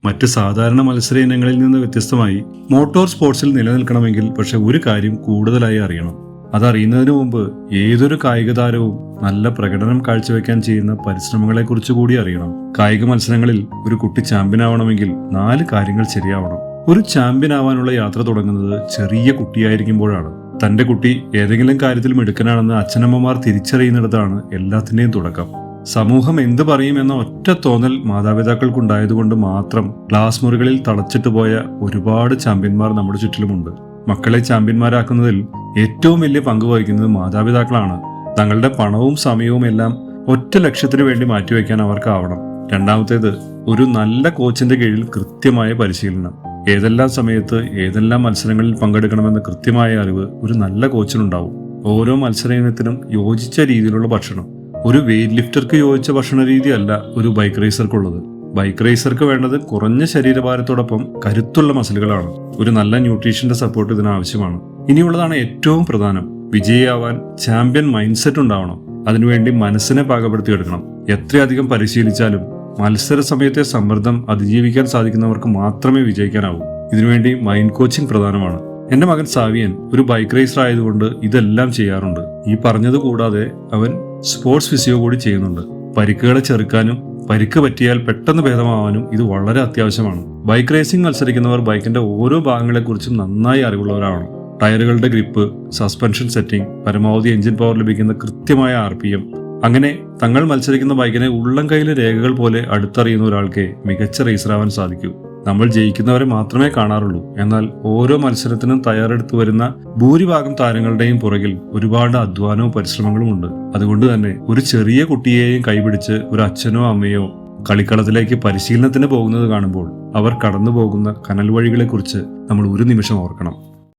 മറ്റ് സാധാരണ മത്സര ഇനങ്ങളിൽ നിന്ന് വ്യത്യസ്തമായി മോട്ടോർ സ്പോർട്സിൽ നിലനിൽക്കണമെങ്കിൽ പക്ഷെ ഒരു കാര്യം കൂടുതലായി അറിയണം. അതറിയുന്നതിന് മുമ്പ് ഏതൊരു കായിക താരവും നല്ല പ്രകടനം കാഴ്ചവെക്കാൻ ചെയ്യുന്ന പരിശ്രമങ്ങളെക്കുറിച്ച് കൂടി അറിയണം. കായിക മത്സരങ്ങളിൽ ഒരു കുട്ടി ചാമ്പ്യൻ ആവണമെങ്കിൽ 4 കാര്യങ്ങൾ ശരിയാവണം. ഒരു ചാമ്പ്യൻ ആവാനുള്ള യാത്ര തുടങ്ങുന്നത് ചെറിയ കുട്ടിയായിരിക്കുമ്പോഴാണ്. തന്റെ കുട്ടി ഏതെങ്കിലും കാര്യത്തിൽ മിടുക്കനാണെന്ന് അച്ഛനമ്മമാർ തിരിച്ചറിയുന്നിടത്താണ് എല്ലാത്തിന്റെയും തുടക്കം. സമൂഹം എന്ത് പറയുമെന്ന ഒറ്റ തോന്നൽ മാതാപിതാക്കൾക്കുണ്ടായതുകൊണ്ട് മാത്രം ക്ലാസ് മുറികളിൽ തളച്ചിട്ട് പോയ ഒരുപാട് ചാമ്പ്യന്മാർ നമ്മുടെ ചുറ്റിലുമുണ്ട്. മക്കളെ ചാമ്പ്യന്മാരാക്കുന്നതിൽ ഏറ്റവും വലിയ പങ്ക് വഹിക്കുന്നത് മാതാപിതാക്കളാണ്. തങ്ങളുടെ പണവും സമയവും എല്ലാം ഒറ്റ ലക്ഷ്യത്തിന് വേണ്ടി മാറ്റിവെക്കാൻ അവർക്കാവണം. രണ്ടാമത്തേത്, ഒരു നല്ല കോച്ചിന്റെ കീഴിൽ കൃത്യമായ പരിശീലനം. ഏതെല്ലാം സമയത്ത് ഏതെല്ലാം മത്സരങ്ങളിൽ പങ്കെടുക്കണമെന്ന് കൃത്യമായ അറിവ് ഒരു നല്ല കോച്ചിനുണ്ടാവും. ഓരോ മത്സര ഇനത്തിനും യോജിച്ച രീതിയിലുള്ള ഭക്ഷണം. ഒരു വെയിറ്റ് ലിഫ്റ്റർക്ക് യോജിച്ച ഭക്ഷണ രീതി അല്ല ഒരു ബൈക്ക് റേസർക്കുള്ളത്. ബൈക്ക് റേസർക്ക് വേണ്ടത് കുറഞ്ഞ ശരീരഭാരത്തോടൊപ്പം കരുത്തുള്ള മസിലുകളാണ്. ഒരു നല്ല ന്യൂട്രീഷന്റെ സപ്പോർട്ട് ഇതിന് ആവശ്യമാണ്. ഇനിയുള്ളതാണ് ഏറ്റവും പ്രധാനം. വിജയിയാവാൻ ചാമ്പ്യൻ മൈൻഡ് സെറ്റ് ഉണ്ടാവണം. അതിനുവേണ്ടി മനസ്സിനെ പാകപ്പെടുത്തിയെടുക്കണം. എത്രയധികം പരിശീലിച്ചാലും മത്സര സമയത്തെ സമ്മർദ്ദം അതിജീവിക്കാൻ സാധിക്കുന്നവർക്ക് മാത്രമേ വിജയിക്കാനാവൂ. ഇതിനുവേണ്ടി മൈൻഡ് കോച്ചിങ് പ്രധാനമാണ്. എന്റെ മകൻ സാവിയൻ ഒരു ബൈക്ക് റേസർ ആയതുകൊണ്ട് ഇതെല്ലാം ചെയ്യാറുണ്ട്. ഈ പറഞ്ഞത് കൂടാതെ അവൻ സ്പോർട്സ് ഫിസിയോ കൂടി ചെയ്യുന്നുണ്ട്. പരിക്കുകളെ ചെറുക്കാനും പരിക്ക് പറ്റിയാൽ പെട്ടെന്ന് ഭേദമാവാനും ഇത് വളരെ അത്യാവശ്യമാണ്. ബൈക്ക് റേസിംഗ് മത്സരിക്കുന്നവർ ബൈക്കിന്റെ ഓരോ ഭാഗങ്ങളെക്കുറിച്ചും നന്നായി അറിവുള്ളവരാണ്. ടയറുകളുടെ ഗ്രിപ്പ്, സസ്പെൻഷൻ സെറ്റിംഗ്, പരമാവധി എഞ്ചിൻ പവർ ലഭിക്കുന്ന കൃത്യമായ RPM, അങ്ങനെ തങ്ങൾ മത്സരിക്കുന്ന ബൈക്കിനെ ഉള്ളം കൈയിലെ രേഖകൾ പോലെ അടുത്തറിയുന്ന ഒരാൾക്ക് മികച്ച റേസറാവാൻ സാധിക്കൂ. നമ്മൾ ജയിക്കുന്നവരെ മാത്രമേ കാണാറുള്ളൂ. എന്നാൽ ഓരോ മത്സരത്തിനും തയ്യാറെടുത്തു വരുന്ന ഭൂരിഭാഗം താരങ്ങളുടെയും പുറകിൽ ഒരുപാട് അധ്വാനവും പരിശ്രമങ്ങളും ഉണ്ട്. അതുകൊണ്ട് തന്നെ ഒരു ചെറിയ കുട്ടിയെയും കൈപിടിച്ച് ഒരു അച്ഛനോ അമ്മയോ കളിക്കളത്തിലേക്ക് പരിശീലനത്തിന് പോകുന്നത് കാണുമ്പോൾ അവർ കടന്നു പോകുന്ന കനൽ വഴികളെക്കുറിച്ച് നമ്മൾ ഒരു നിമിഷം ഓർക്കണം.